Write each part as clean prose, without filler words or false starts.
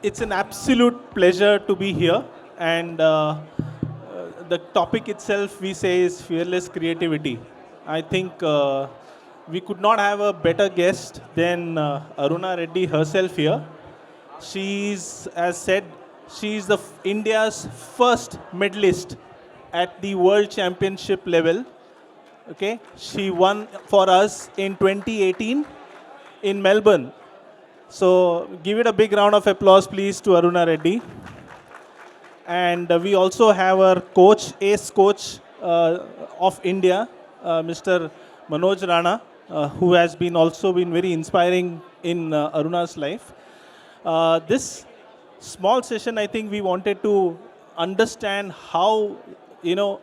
it's an absolute pleasure to be here. And the topic itself, we say, is fearless creativity. I think we could not have a better guest than Aruna Reddy herself here. She's, as said, she's India's first medalist at the World Championship level. Okay, she won for us in 2018 in Melbourne. So give it a big round of applause, please, to Aruna Reddy. And we also have our coach, ace coach of India, Mr. Manoj Rana, who has been also been very inspiring in Aruna's life. This small session, I think we wanted to understand how, you know,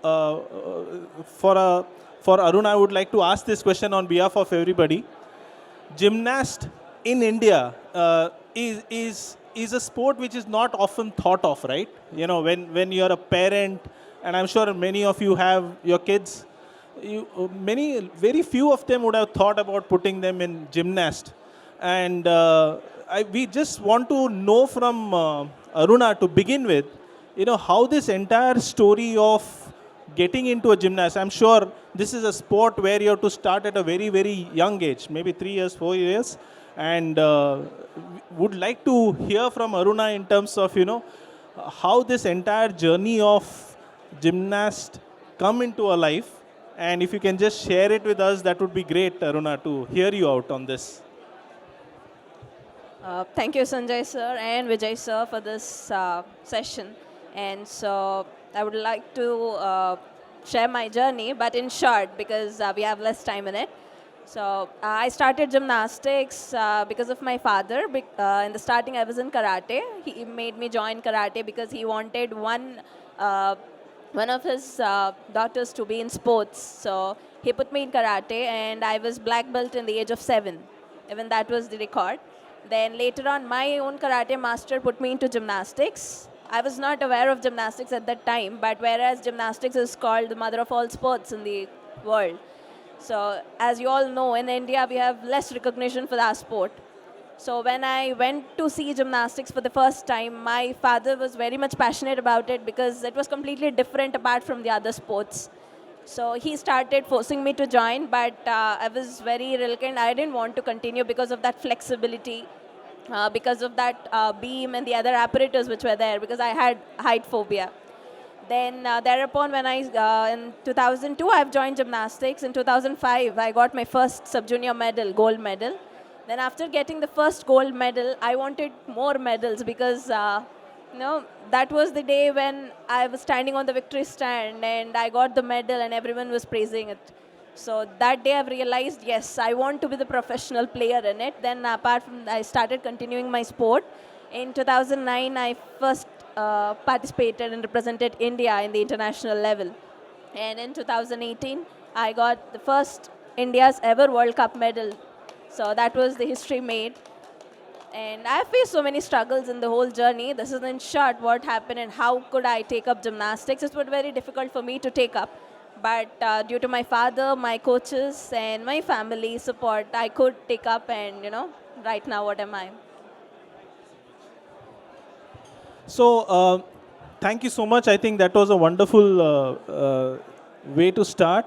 for Aruna, I would like to ask this question on behalf of everybody. Gymnast in India is a sport which is not often thought of, right? You know, when you're a parent, and I'm sure many of you have your kids, very few of them would have thought about putting them in gymnast. And we just want to know from Aruna to begin with, you know, how this entire story of getting into a gymnast. I'm sure this is a sport where you have to start at a very, very young age, maybe 3 years, 4 years. And would like to hear from Aruna in terms of, you know, how this entire journey of gymnast come into our life. And if you can just share it with us, that would be great, Aruna, to hear you out on this. Thank you, Sanjay sir and Vijay sir, for this session. And so I would like to share my journey, but in short, because we have less time in it. So I started gymnastics because of my father. In the starting, I was in karate. He made me join karate because he wanted one of his daughters to be in sports. So he put me in karate, and I was black belt in the age of 7. Even that was the record. Then later on, my own karate master put me into gymnastics. I was not aware of gymnastics at that time, but whereas gymnastics is called the mother of all sports in the world. So as you all know, in India, we have less recognition for our sport. So when I went to see gymnastics for the first time, my father was very much passionate about it because it was completely different apart from the other sports. So he started forcing me to join, but I was very reluctant. I didn't want to continue because of that flexibility, because of that beam and the other apparatus which were there, because I had height phobia. Then thereupon, when in 2002, I've joined gymnastics. In 2005, I got my first sub-junior medal, gold medal. Then after getting the first gold medal, I wanted more medals because, that was the day when I was standing on the victory stand and I got the medal and everyone was praising it. So that day I've realized, yes, I want to be the professional player in it. Then apart from that, I started continuing my sport. In 2009, I first participated and represented India in the international level. And in 2018, I got the first India's ever World Cup medal. So that was the history made. And I faced so many struggles in the whole journey. This is in short what happened and how could I take up gymnastics. It was very difficult for me to take up. But due to my father, my coaches, and my family support, I could take up and, right now what am I? So thank you so much. I think that was a wonderful way to start.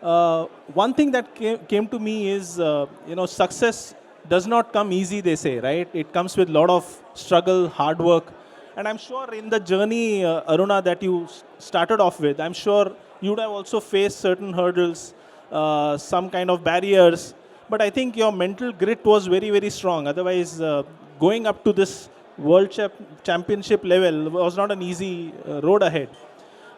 One thing that came to me is, success does not come easy, they say, right? It comes with a lot of struggle, hard work. And I'm sure in the journey, Aruna, that you started off with, I'm sure you would have also faced certain hurdles, some kind of barriers. But I think your mental grit was very, very strong. Otherwise, going up to this World Championship level was not an easy road ahead.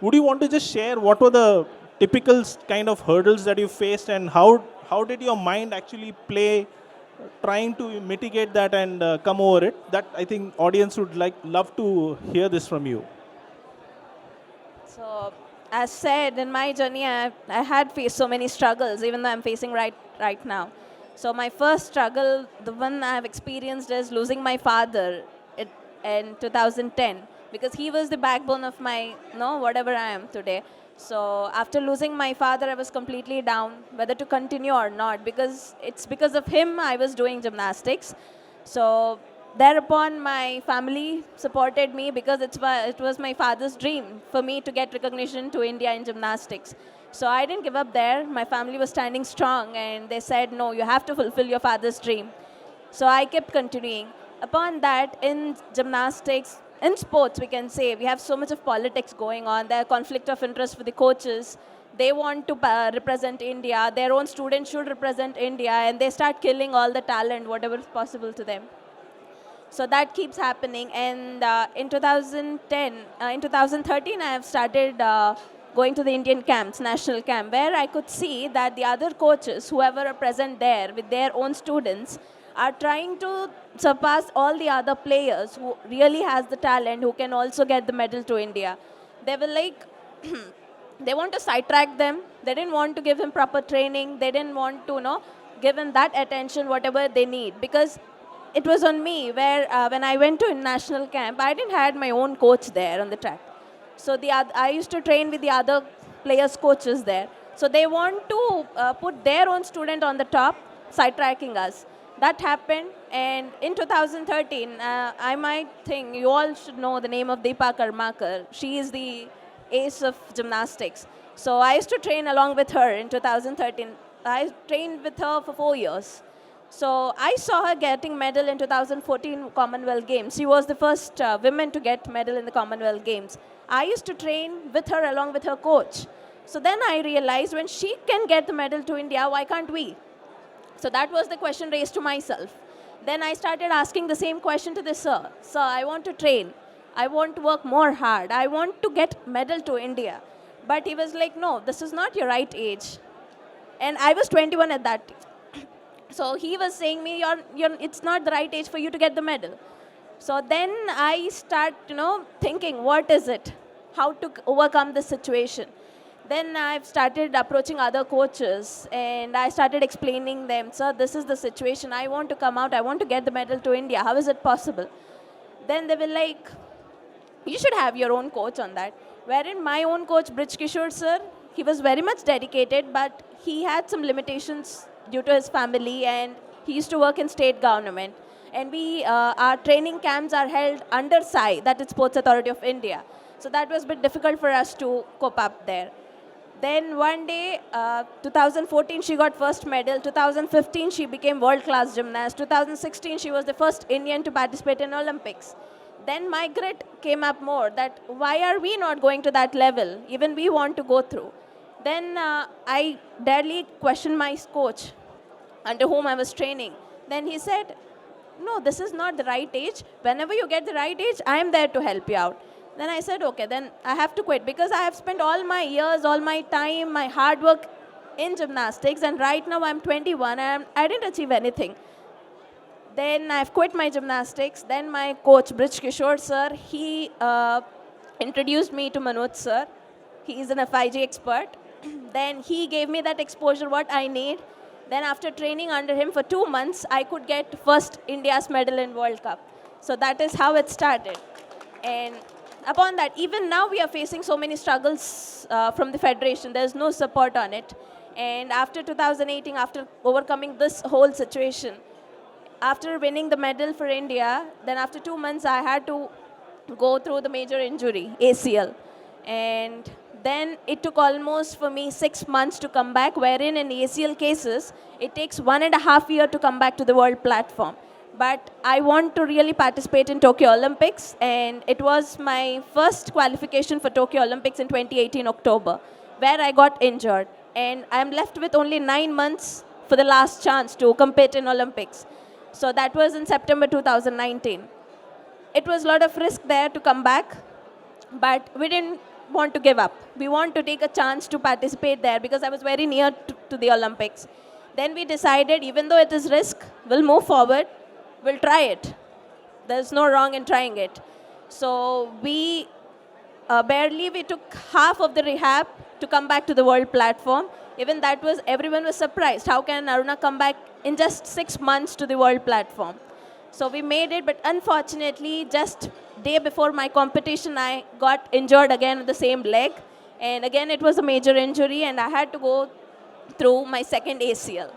Would you want to just share what were the typical kind of hurdles that you faced and how did your mind actually play trying to mitigate that and come over it? That I think audience would love to hear this from you. So as said, in my journey, I had faced so many struggles, even though I'm facing right now. So my first struggle, the one I've experienced, is losing my father in 2010, because he was the backbone of my, whatever I am today. So after losing my father, I was completely down whether to continue or not, because it's because of him I was doing gymnastics. So thereupon, my family supported me because it was my father's dream for me to get recognition to India in gymnastics. So I didn't give up there. My family was standing strong, and they said, no, you have to fulfill your father's dream. So I kept continuing. Upon that, in gymnastics, in sports, we can say, we have so much of politics going on. There are conflict of interest for the coaches. They want to represent India. Their own students should represent India, and they start killing all the talent, whatever is possible to them. So that keeps happening. And in 2010, in 2013, I have started going to the Indian camps, national camp, where I could see that the other coaches, whoever are present there with their own students, are trying to surpass all the other players who really has the talent, who can also get the medal to India. They were like, they want to sidetrack them. They didn't want to give him proper training. They didn't want to, give him that attention, whatever they need. Because it was on me where when I went to national camp, I didn't had my own coach there on the track. So I used to train with the other players' coaches there. So they want to put their own student on the top, sidetracking us. That happened, and in 2013, I might think you all should know the name of Deepa Karmakar. She is the ace of gymnastics. So I used to train along with her in 2013. I trained with her for 4 years. So I saw her getting medal in 2014 Commonwealth Games. She was the first woman to get medal in the Commonwealth Games. I used to train with her along with her coach. So then I realized when she can get the medal to India, why can't we? So that was the question raised to myself. Then I started asking the same question to the sir. Sir, I want to train. I want to work more hard. I want to get medal to India. But he was like, no, this is not your right age. And I was 21 at that. So he was saying me, it's not the right age for you to get the medal. So then I start, thinking, what is it? How to overcome this situation? Then I've started approaching other coaches, and I started explaining them, sir, this is the situation. I want to come out. I want to get the medal to India. How is it possible? Then they were like, you should have your own coach on that. Wherein my own coach, Brij Kishore sir, he was very much dedicated, but he had some limitations due to his family, and he used to work in state government. And our training camps are held under SAI, that is Sports Authority of India. So that was a bit difficult for us to cope up there. Then one day, 2014, she got first medal. 2015, she became world-class gymnast. 2016, she was the first Indian to participate in Olympics. Then my grit came up more that why are we not going to that level? Even we want to go through. Then I daily questioned my coach under whom I was training. Then he said, no, this is not the right age. Whenever you get the right age, I am there to help you out. Then I said, okay, then I have to quit because I have spent all my years, all my time, my hard work in gymnastics, and right now I'm 21 and I didn't achieve anything. Then I've quit my gymnastics. Then my coach, Brij Kishore sir, he introduced me to Manoj sir. He is an FIG expert. Then he gave me that exposure, what I need. Then after training under him for 2 months, I could get first India's medal in World Cup. So that is how it started. And upon that, even now we are facing so many struggles from the federation. There's no support on it. And after 2018, after overcoming this whole situation, after winning the medal for India, then after 2 months, I had to go through the major injury, ACL. And then it took almost for me 6 months to come back, wherein in ACL cases, it takes 1.5 years to come back to the world platform. But I want to really participate in Tokyo Olympics, and it was my first qualification for Tokyo Olympics in 2018 October, where I got injured. And I'm left with only 9 months for the last chance to compete in Olympics. So that was in September 2019. It was a lot of risk there to come back, but we didn't want to give up. We want to take a chance to participate there because I was very near to the Olympics. Then we decided, even though it is risk, we'll move forward, we'll try it. There's no wrong in trying it. So we we took half of the rehab to come back to the world platform. Even that was, everyone was surprised. How can Aruna come back in just 6 months to the world platform? So we made it, but unfortunately, just day before my competition, I got injured again with the same leg. And again, it was a major injury, and I had to go through my second ACL.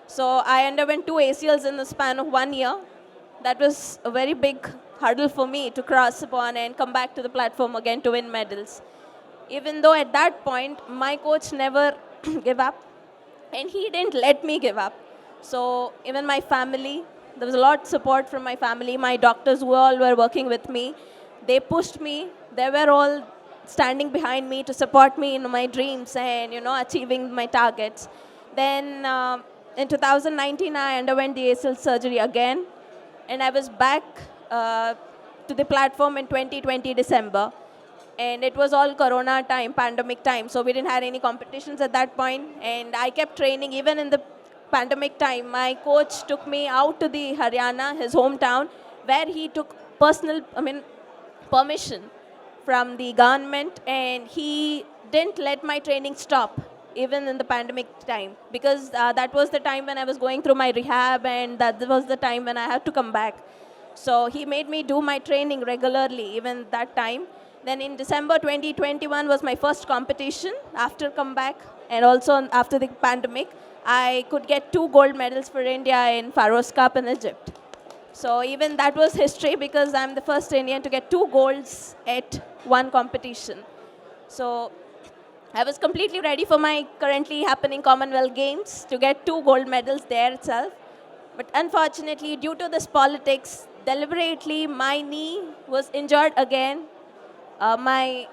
So I underwent 2 ACLs in the span of 1 year. that was a very big hurdle for me to cross upon and come back to the platform again to win medals. Even though at that point, my coach never gave up and he didn't let me give up. So even my family, there was a lot of support from my family. My doctors who all were working with me, they pushed me. They were all standing behind me to support me in my dreams and achieving my targets. Then in 2019, I underwent the ACL surgery again, and I was back to the platform in 2020 December. And it was all corona time, pandemic time, so we didn't have any competitions at that point. And I kept training even in the pandemic time. My coach took me out to the Haryana, his hometown, where he took permission from the government, and he didn't let my training stop even in the pandemic time, because that was the time when I was going through my rehab, and that was the time when I had to come back. So he made me do my training regularly even that time. Then in December 2021 was my first competition after comeback, and also after the pandemic, I could get 2 gold medals for India in Faroes Cup in Egypt. So even that was history, because I'm the first Indian to get 2 golds at one competition. So I was completely ready for my currently happening Commonwealth Games to get 2 gold medals there itself. But unfortunately, due to this politics, deliberately my knee was injured again. My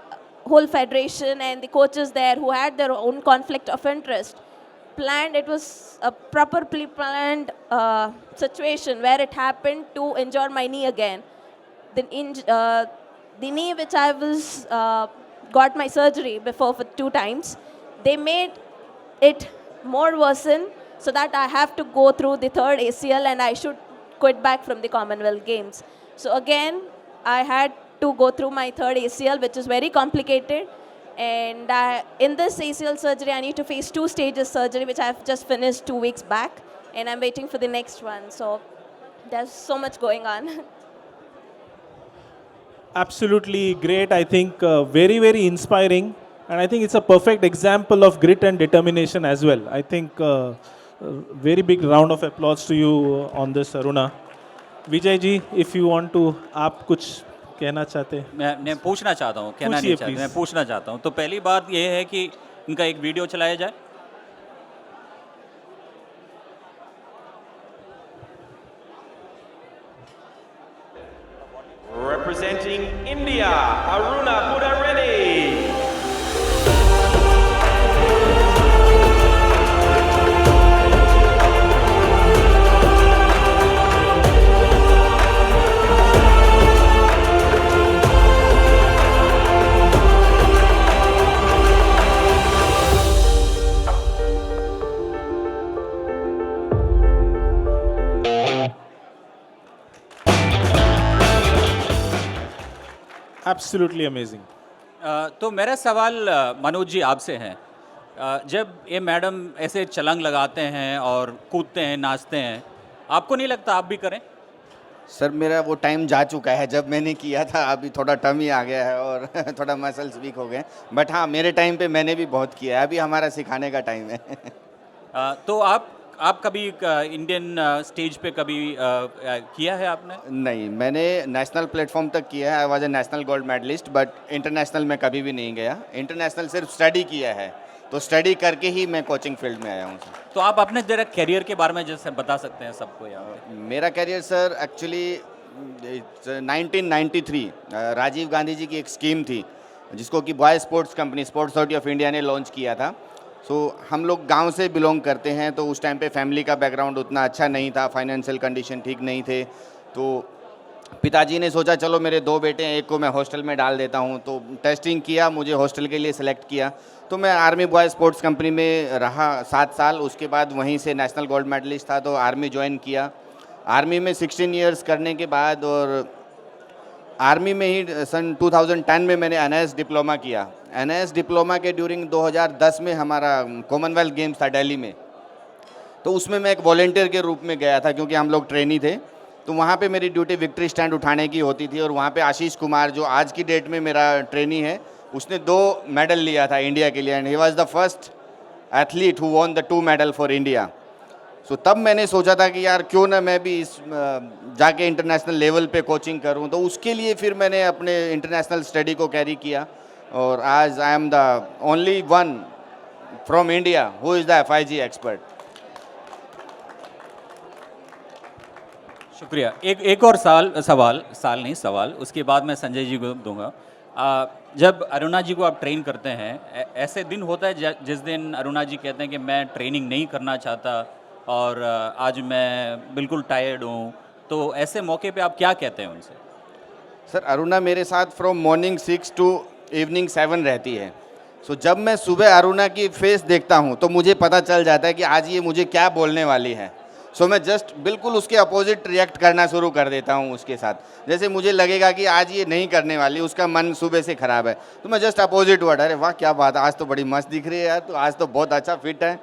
whole federation and the coaches there, who had their own conflict of interest, planned, it was a properly planned situation where it happened to injure my knee again. The knee which I was got my surgery before for 2 times, they made it more worsen, so that I have to go through the 3rd ACL and I should quit back from the Commonwealth Games. So again, I had to go through my 3rd ACL, which is very complicated. And in this ACL surgery, I need to face 2 stages surgery, which I've just finished 2 weeks back, and I'm waiting for the next one. So there's so much going on. Absolutely great. I think very, very inspiring. And I think it's a perfect example of grit and determination as well. I think very big round of applause to you on this, Aruna. Vijay ji, if you want to, आप कुछ कहना चाहते हैं? मैं पूछना चाहता हूँ, कहना पूछिए, नहीं चाहता, please. मैं पूछना चाहता हूँ। तो पहली बात ये है कि इनका एक वीडियो चलाया जाए। Representing India, ARUNA REDDY. Absolutely amazing. तो मेरा सवाल मनोज जी आपसे है। जब ये मैडम ऐसे छलांग लगाते हैं और कूदते हैं, नाचते हैं, आपको नहीं लगता आप भी करें? सर मेरा वो टाइम जा चुका है जब मैंने किया था, अभी थोड़ा टमी आ गया है और थोड़ा मसल्स वीक हो गए, बट हाँ मेरे टाइम पे मैंने भी बहुत किया है, अभी हमारा सिखाने का टाइम है। तो आप कभी इंडियन स्टेज पे कभी किया है आपने? नहीं, मैंने नेशनल प्लेटफॉर्म तक किया है, I was a national gold medalist, but international में कभी भी नहीं गया। इंटरनेशनल सिर्फ स्टडी किया है, तो स्टडी करके ही मैं कोचिंग फील्ड में आया हूँ सर। तो आप अपने जरा करियर के बारे में जैसे बता सकते हैं सबको यहाँ पे? मेरा career sir actually 1993 Rajiv Gandhi ji की एक स्कीम थी जिसको कि boy sports company sports authority of India ने लॉन्च किया था। सो हम लोग गांव से बिलोंग करते हैं, तो उस टाइम पे फैमिली का बैकग्राउंड उतना अच्छा नहीं था, फाइनेंशियल कंडीशन ठीक नहीं थे, तो पिताजी ने सोचा चलो मेरे 2 बेटे हैं, एक को मैं हॉस्टल में डाल देता हूं। तो टेस्टिंग किया, मुझे हॉस्टल के लिए सिलेक्ट किया, तो मैं आर्मी बॉय स्पोर्ट्स कंपनी में रहा 7 साल। उसके बाद वहीं से नेशनल गोल्ड मेडलिस्ट था तो आर्मी ज्वाइन किया। आर्मी में 16 ईयर्स करने के बाद और आर्मी में ही सन 2010 में मैंने एनआईएस डिप्लोमा किया। एनआईएस डिप्लोमा के ड्यूरिंग 2010 में हमारा कॉमनवेल्थ गेम्स था दिल्ली में, तो उसमें मैं एक वॉलेंटियर के रूप में गया था क्योंकि हम लोग ट्रेनी थे। तो वहाँ पे मेरी ड्यूटी विक्ट्री स्टैंड उठाने की होती थी, और वहाँ पे आशीष कुमार जो आज की डेट में मेरा ट्रेनी है, उसने 2 मेडल लिया था इंडिया के लिए, and he was the first athlete who won the 2 medal for India. So तब मैंने सोचा था कि यार क्यों ना मैं भी इस जाके इंटरनेशनल लेवल पे कोचिंग करूं, तो उसके लिए फिर मैंने अपने इंटरनेशनल स्टडी को कैरी किया और आज I am the only one from India who is the FIG expert. शुक्रिया। एक और सवाल नहीं सवाल, उसके बाद मैं संजय जी को दूंगा। जब अरुणा जी को आप ट्रेन करते हैं, ऐसे दिन होता है जिस दिन अरुणा जी कहते हैं कि मैं ट्रेनिंग नहीं करना चाहता और आज मैं बिल्कुल टायर्ड हूँ, तो ऐसे मौके पे आप क्या कहते हैं उनसे? सर अरुणा मेरे साथ फ्रॉम मॉर्निंग 6 टू इवनिंग 7 रहती है। सो जब मैं सुबह अरुणा की फेस देखता हूँ तो मुझे पता चल जाता है कि आज ये मुझे क्या बोलने वाली है। सो मैं जस्ट बिल्कुल उसके अपोजिट रिएक्ट करना शुरू कर देता हूँ उसके साथ। जैसे मुझे लगेगा कि आज ये नहीं करने वाली, उसका मन सुबह से ख़राब है, तो मैं जस्ट अपोजिट वर्ड, अरे वाह क्या बात है, आज तो बड़ी मस्त दिख रही है यार, तो आज तो बहुत अच्छा फिट है।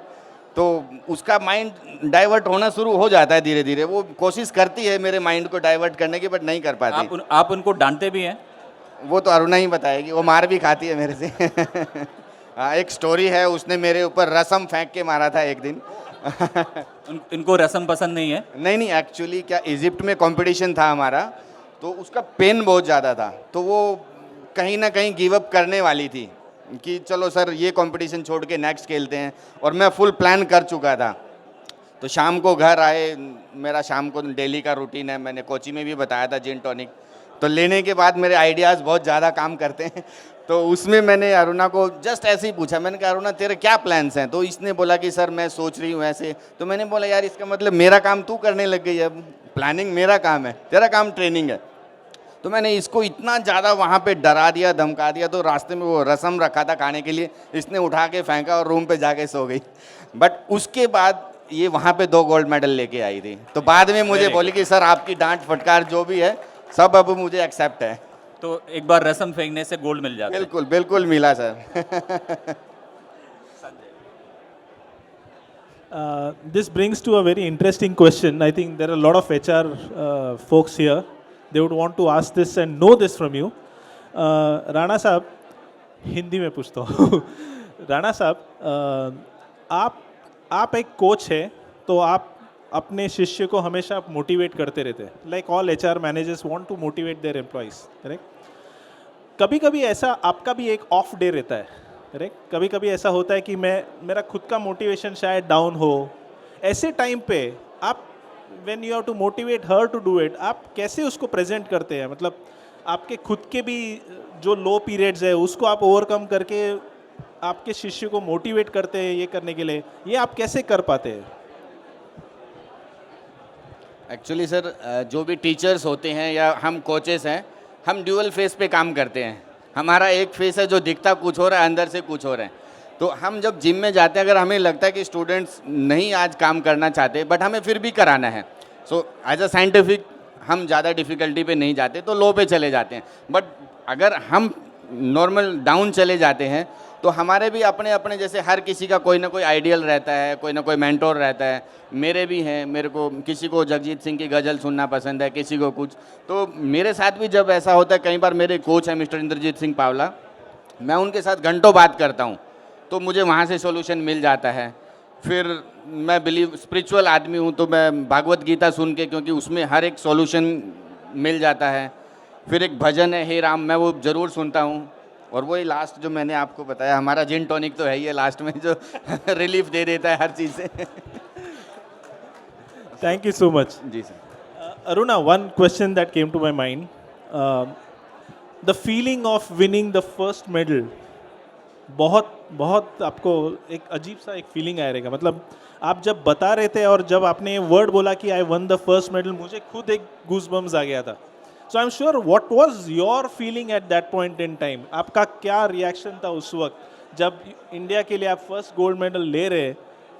तो उसका माइंड डाइवर्ट होना शुरू हो जाता है धीरे धीरे। वो कोशिश करती है मेरे माइंड को डाइवर्ट करने की, बट नहीं कर पाती। आप उनको डांटते भी हैं? वो तो अरुणा ही बताएगी, वो मार भी खाती है मेरे से। हाँ, एक स्टोरी है, उसने मेरे ऊपर रसम फेंक के मारा था एक दिन। इनको रस्म पसंद नहीं है? नहीं, एक्चुअली क्या इजिप्ट में कंपटीशन था हमारा, तो उसका पेन बहुत ज़्यादा था, तो वो कहीं ना कहीं गिव अप करने वाली थी कि चलो सर ये कंपटीशन छोड़ के नेक्स्ट खेलते हैं, और मैं फुल प्लान कर चुका था। तो शाम को घर आए, मेरा शाम को डेली का रूटीन है, मैंने कोची में भी बताया था जिन टॉनिक, तो लेने के बाद मेरे आइडियाज़ बहुत ज़्यादा काम करते हैं। तो उसमें मैंने अरुणा को जस्ट ऐसे ही पूछा, मैंने कहा अरुणा तेरे क्या प्लान्स हैं? तो इसने बोला कि सर मैं सोच रही हूँ ऐसे। तो मैंने बोला यार इसका मतलब मेरा काम तू करने लग गई है, अब प्लानिंग मेरा काम है, तेरा काम ट्रेनिंग है। तो मैंने इसको इतना ज़्यादा वहाँ पे डरा दिया, धमका दिया, तो रास्ते में वो रसम रखा था खाने के लिए, इसने उठा के फेंका और रूम पे जाके सो गई। बट उसके बाद ये वहाँ पे 2 गोल्ड मेडल लेके आई थी। तो बाद में मुझे बोली कि सर आपकी डांट फटकार जो भी है सब अब मुझे एक्सेप्ट है। तो एक बार रस्म फेंकने से गोल्ड मिल जाता है? बिल्कुल बिल्कुल मिला sir. This brings to a very interesting question. I think there are a lot of HR folks here. They would want to ask this and know this from you. Rana साहब, हिंदी में पूछता हूँ। राणा साहब, आप एक कोच है, तो आप अपने शिष्य को हमेशा आप मोटिवेट करते रहते हैं। Like all HR managers want to motivate their employees, correct? कभी कभी ऐसा आपका भी एक ऑफ डे रहता है, करेक्ट? कभी कभी ऐसा होता है कि मेरा खुद का मोटिवेशन शायद डाउन हो। ऐसे टाइम पे आप when you have to motivate her to do it, आप कैसे उसको प्रेजेंट करते हैं? मतलब आपके खुद के भी जो लो पीरियड्स है उसको आप ओवरकम करके आपके शिष्य को मोटिवेट करते हैं ये करने के लिए, ये आप कैसे कर पाते हैं? एक्चुअली सर जो भी टीचर्स होते हैं या हम कोचेस हैं, हम ड्यूअल फेस पे काम करते हैं। हमारा एक फेस है जो दिखता कुछ हो रहा है, अंदर से कुछ हो रहा है। तो हम जब जिम में जाते हैं, अगर हमें लगता है कि स्टूडेंट्स नहीं आज काम करना चाहते बट हमें फिर भी कराना है, सो एज अ साइंटिफिक हम ज़्यादा डिफ़िकल्टी पे नहीं जाते, तो लो पे चले जाते हैं। बट अगर हम नॉर्मल डाउन चले जाते हैं तो हमारे भी अपने अपने, जैसे हर किसी का कोई ना कोई आइडियल रहता है, कोई ना कोई मेंटोर रहता है। मेरे भी हैं, मेरे को किसी को जगजीत सिंह की गज़ल सुनना पसंद है, किसी को कुछ। तो मेरे साथ भी जब ऐसा होता है, कई बार मेरे कोच हैं मिस्टर इंद्रजीत सिंह पावला, मैं उनके साथ घंटों बात करता हूँ, तो मुझे वहाँ से सॉल्यूशन मिल जाता है। फिर मैं स्पिरिचुअल आदमी हूँ, तो मैं भागवत गीता सुन के, क्योंकि उसमें हर एक सॉल्यूशन मिल जाता है। फिर एक भजन है हे राम, मैं वो ज़रूर सुनता हूँ। और वही लास्ट जो मैंने आपको बताया, हमारा जिन टॉनिक तो है ही है लास्ट में, जो रिलीफ दे देता है हर चीज़ से। Thank you so much. जी sir. Aruna, one question that came to my mind. The feeling of winning the first medal, बहुत आपको एक अजीब सा एक फीलिंग आया रहेगा। मतलब आप जब बता रहे थे और जब आपने वर्ड बोला कि I won the first medal, मुझे खुद एक गूज़बम्स आ गया था। So I am sure, what was your feeling at that point in time? आपका क्या रिएक्शन था उस वक्त जब इंडिया के लिए आप फर्स्ट गोल्ड मेडल ले रहे?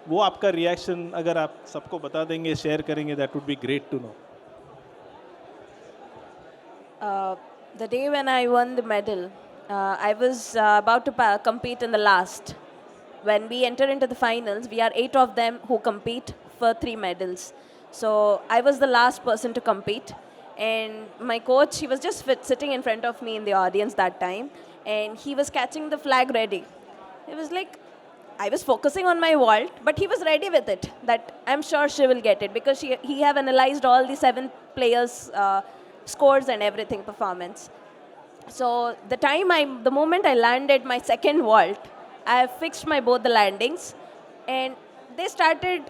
वो आपका रिएक्शन अगर आप सबको बता देंगे, शेयर करेंगे, that would be great to know. The day when I won the medal, I was about to compete in the last. When we enter into the finals, we are 8 of them who compete for 3 medals. So I was the last person to compete. And my coach, he was just sitting in front of me in the audience that time. And he was catching the flag ready. It was like, I was focusing on my vault, but he was ready with it, that I'm sure she will get it because he have analyzed all the 7 players' scores and everything, performance. So the moment I landed my second vault, I fixed my both the landings, and they started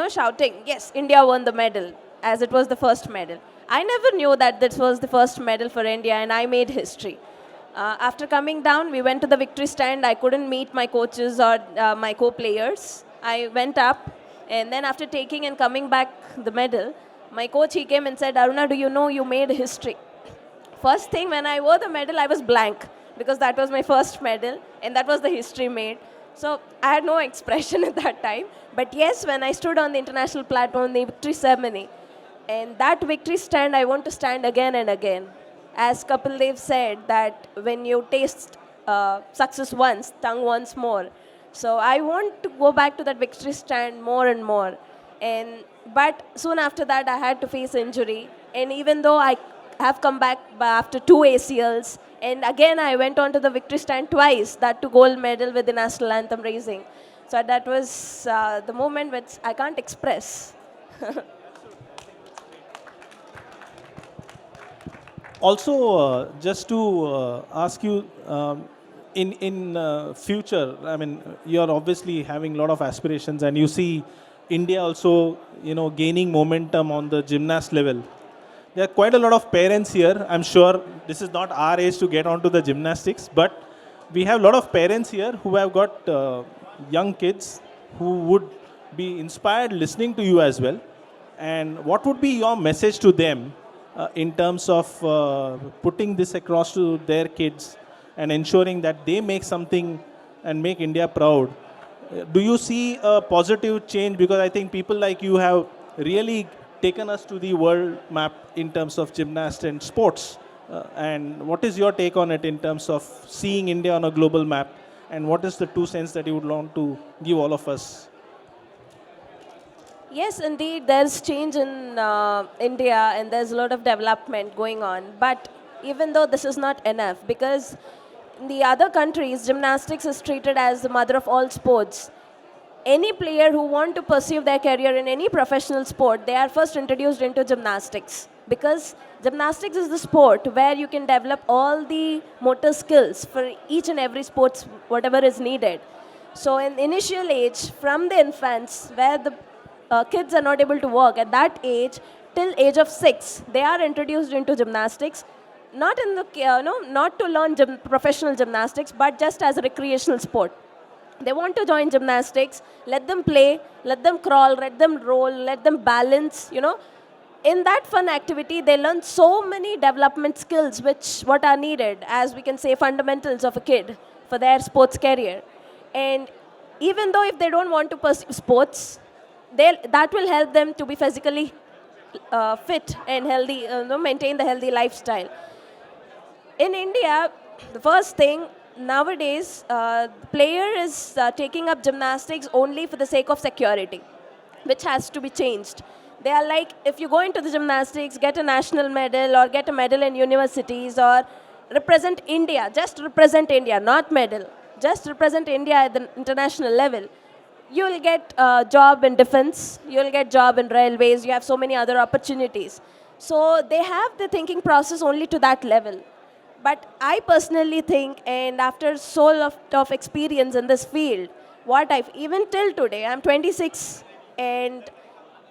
shouting, yes, India won the medal, as it was the first medal. I never knew that this was the first medal for India, and I made history. After coming down, we went to the victory stand. I couldn't meet my coaches or my co-players. I went up, and then after taking and coming back the medal, my coach, he came and said, Aruna, do you know you made history? First thing, when I wore the medal, I was blank because that was my first medal, and that was the history made. So I had no expression at that time. But yes, when I stood on the international platform, the victory ceremony, and that victory stand, I want to stand again and again. As Kapil Dev said, that when you taste success once, tongue once more. So I want to go back to that victory stand more and more. But soon after that, I had to face injury. And even though I have come back after 2 ACLs, and again I went on to the victory stand twice, that to gold medal with the national anthem raising. So that was the moment which I can't express. Also, just to ask you, in future, I mean, you're obviously having a lot of aspirations, and you see India also, gaining momentum on the gymnast level. There are quite a lot of parents here. I'm sure this is not our age to get onto the gymnastics, but we have a lot of parents here who have got young kids who would be inspired listening to you as well. And what would be your message to them in terms of putting this across to their kids and ensuring that they make something and make India proud? Do you see a positive change? Because I think people like you have really taken us to the world map in terms of gymnasts and sports. And what is your take on it in terms of seeing India on a global map? And what is the 2 cents that you would want to give all of us? Yes, indeed, there's change in India and there's a lot of development going on. But even though this is not enough, because in the other countries, gymnastics is treated as the mother of all sports. Any player who want to pursue their career in any professional sport, they are first introduced into gymnastics. Because gymnastics is the sport where you can develop all the motor skills for each and every sports, whatever is needed. So in initial age, from the infants, where the kids are not able to walk, at that age, till age of 6, they are introduced into gymnastics, not in the not to learn professional gymnastics, but just as a recreational sport. They want to join gymnastics, let them play, let them crawl, let them roll, let them balance, In that fun activity, they learn so many development skills what are needed, as we can say, fundamentals of a kid for their sports career. And even though if they don't want to pursue sports, that will help them to be physically fit and healthy, maintain the healthy lifestyle. In India, the first thing, nowadays, the player is taking up gymnastics only for the sake of security, which has to be changed. They are like, if you go into the gymnastics, get a national medal or get a medal in universities or represent India, just represent India, not medal, just represent India at the international level. You will get a job in defense, you will get job in railways, you have so many other opportunities. So they have the thinking process only to that level. But I personally think, and after so lot of experience in this field, even till today, I'm 26, and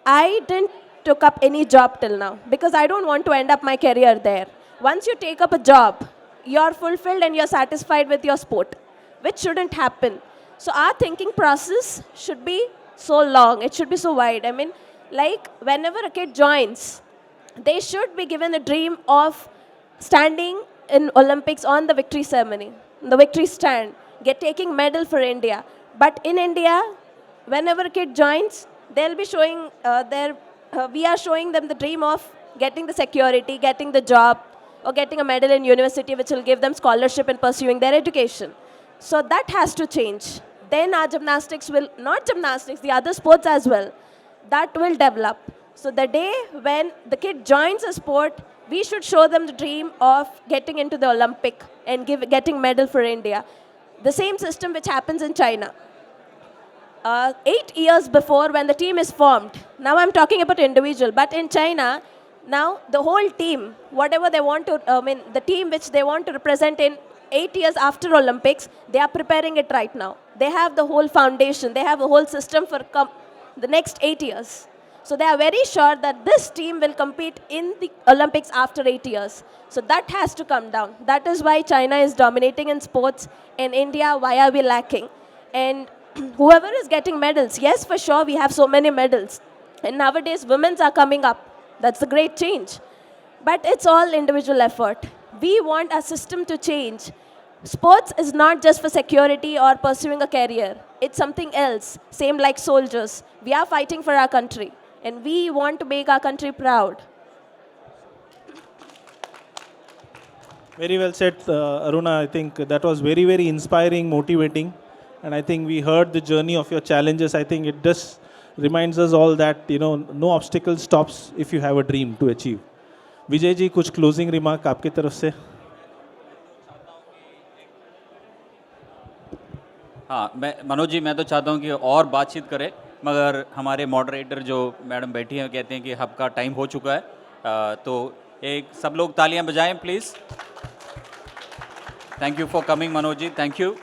I didn't took up any job till now because I don't want to end up my career there. Once you take up a job, you're fulfilled and you're satisfied with your sport, which shouldn't happen. So our thinking process should be so long, it should be so wide. I mean, like whenever a kid joins, they should be given a dream of standing in Olympics on the victory ceremony, the victory stand, taking medal for India. But in India, whenever a kid joins, they'll be showing we are showing them the dream of getting the security, getting the job, or getting a medal in university, which will give them scholarship in pursuing their education. So that has to change. Then our gymnastics will, not gymnastics, the other sports as well, that will develop. So the day when the kid joins a sport, we should show them the dream of getting into the Olympic and getting medal for India. The same system which happens in China. 8 years before when the team is formed. Now I'm talking about individual, but in China, now the whole team, whatever they want to, the team which they want to represent in 8 years after Olympics, they are preparing it right now. They have the whole foundation, they have a whole system for the next 8 years. So they are very sure that this team will compete in the Olympics after 8 years. So that has to come down. That is why China is dominating in sports. In India, why are we lacking? And whoever is getting medals, yes, for sure, we have so many medals. And nowadays, women's are coming up. That's a great change. But it's all individual effort. We want our system to change. Sports is not just for security or pursuing a career. It's something else. Same like soldiers. We are fighting for our country. And we want to make our country proud. Very well said, Aruna. I think that was very, very inspiring, motivating. And I think we heard the journey of your challenges. I think it just reminds us all that, no obstacle stops if you have a dream to achieve. Vijay ji, कुछ closing remark आपकी तरफ से? हाँ, मनोज जी, मैं तो चाहता हूँ कि और बातचीत करें, मगर हमारे मॉडरेटर जो मैडम बैठी हैं कहते हैं कि हब का टाइम हो चुका है, तो एक सब लोग तालियां बजाएं please. Thank you for coming Manoj ji, thank you.